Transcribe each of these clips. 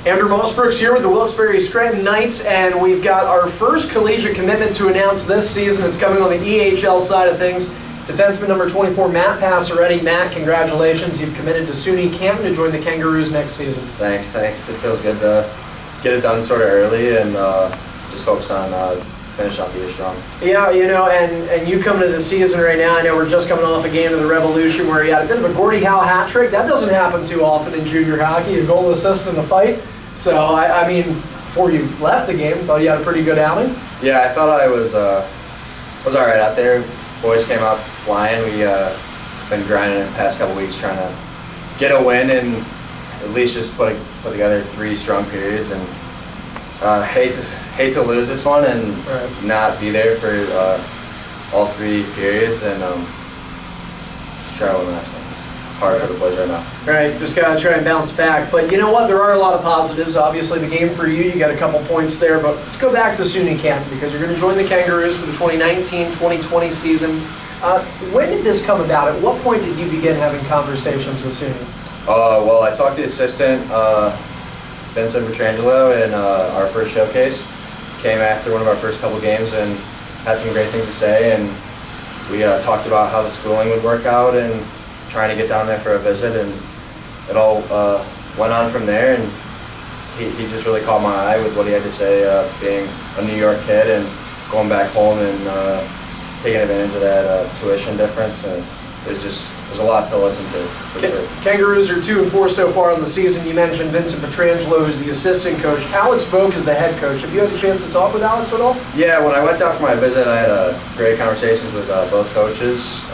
Andrew Mossbrooks here with the Wilkes-Barre Knights, and we've got our first collegiate commitment to announce this season. It's coming on the EHL side of things. Defenseman number 24, Matt Passaretti. Matt, congratulations. You've committed to SUNY Canton to join the Kangaroos next season. Thanks. It feels good to get it done sort of early and just focus on finish off the year strong. Yeah, you know, and you coming into the season right now, I know we're just coming off a game of the Revolution where you had a bit of a Gordie Howe hat trick. That doesn't happen too often in junior hockey, a goal assist in a fight. So, I mean, before you left the game, thought you had a pretty good outing? Yeah, I thought I was all right out there. Boys came out flying. We been grinding the past couple weeks trying to get a win and at least just put together 3 strong periods. And hate to lose this one and not be there for all 3 periods and just try to win the next one. It's hard for the boys right now. Right, just got to try and bounce back. But you know what? There are a lot of positives. Obviously, the game for you got a couple points there. But let's go back to SUNY Canton because you're going to join the Kangaroos for the 2019-2020 season. When did this come about? At what point did you begin having conversations with SUNY? Well, I talked to the assistant, Vincent Petrangelo, in our first showcase. Came after one of our first couple games and had some great things to say. And we talked about how the schooling would work out and trying to get down there for a visit, and it all went on from there. And he just really caught my eye with what he had to say, being a New York kid and going back home and taking advantage of that tuition difference. And there's a lot to listen to. For sure. Kangaroos are 2-4 so far in the season. You mentioned Vincent Petrangelo, who's the assistant coach. Alex Boak is the head coach. Have you had a chance to talk with Alex at all? Yeah, when I went down for my visit, I had great conversations with both coaches.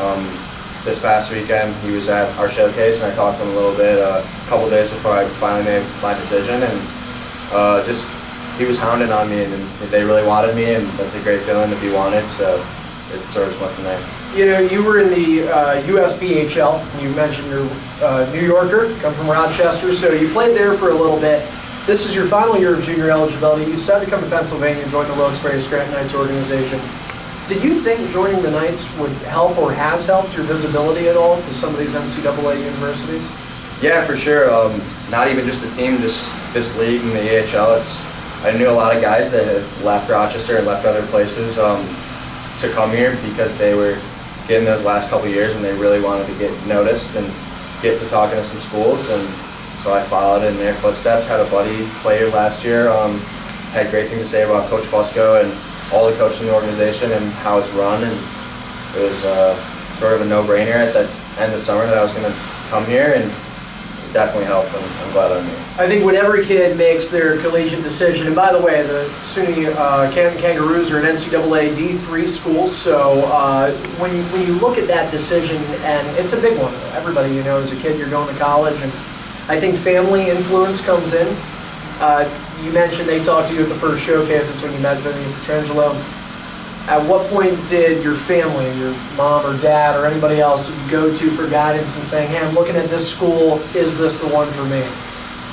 This past weekend, he was at our showcase, and I talked to him a little bit a couple days before I finally made my decision. And he was hounding on me, and they really wanted me, and that's a great feeling to be wanted. So it sort of just went from there. You know, you were in the EHL. You mentioned you're a New Yorker, come from Rochester, so you played there for a little bit. This is your final year of junior eligibility. You decided to come to Pennsylvania and join the Wilkes-Barre Knights organization. Did you think joining the Knights would help or has helped your visibility at all to some of these NCAA universities? Yeah, for sure. Not even just the team, just this league and the EHL. I knew a lot of guys that had left Rochester and left other places to come here because they were getting those last couple of years and they really wanted to get noticed and get to talking to some schools. And so I followed in their footsteps. Had a buddy play here last year. Had great things to say about Coach Fusco and all the coaches in the organization and how it's run, and it was sort of a no-brainer at the end of summer that I was going to come here, and it definitely helped, and I'm glad I'm here. I think when every kid makes their collegiate decision, and by the way, the SUNY Canton Kangaroos are an NCAA DIII school, so when you look at that decision, and it's a big one, everybody, you know, as a kid you're going to college, and I think family influence comes in. You mentioned they talked to you at the first showcase. That's when you met Vincent Petrangelo. At what point did your family, your mom or dad or anybody else, did you go to for guidance and saying, hey, I'm looking at this school, is this the one for me?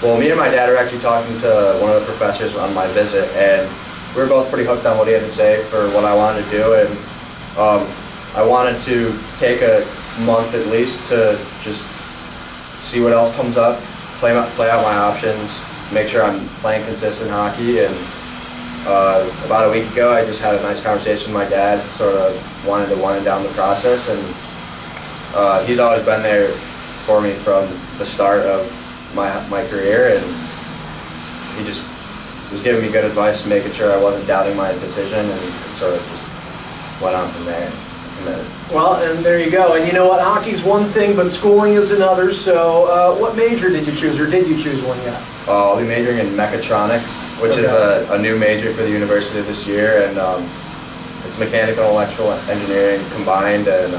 Well, me and my dad were actually talking to one of the professors on my visit, and we were both pretty hooked on what he had to say for what I wanted to do. And I wanted to take a month at least to just see what else comes up, play out my options, make sure I'm playing consistent hockey. And about a week ago, I just had a nice conversation with my dad, sort of wanted to wind down the process, and he's always been there for me from the start of my career, and he just was giving me good advice, making sure I wasn't doubting my decision, and it sort of just went on from there. Well, and there you go. And you know what? Hockey's one thing, but schooling is another. So what major did you choose, or did you choose one yet? I'll be majoring in mechatronics, which is a new major for the university this year, and it's mechanical and electrical engineering combined, and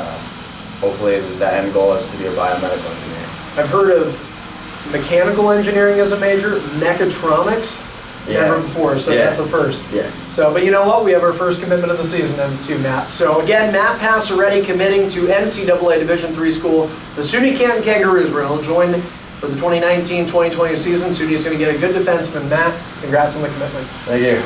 hopefully the end goal is to be a biomedical engineer. I've heard of mechanical engineering as a major, mechatronics. Never before, so that's a first. Yeah. So, but you know what? We have our first commitment of the season, and it's you, Matt. So again, Matt Passaretti committing to NCAA Division III school, the SUNY Canton Kangaroos, where he'll join for the 2019-2020 season. SUNY is going to get a good defenseman. Matt, congrats on the commitment. Thank you.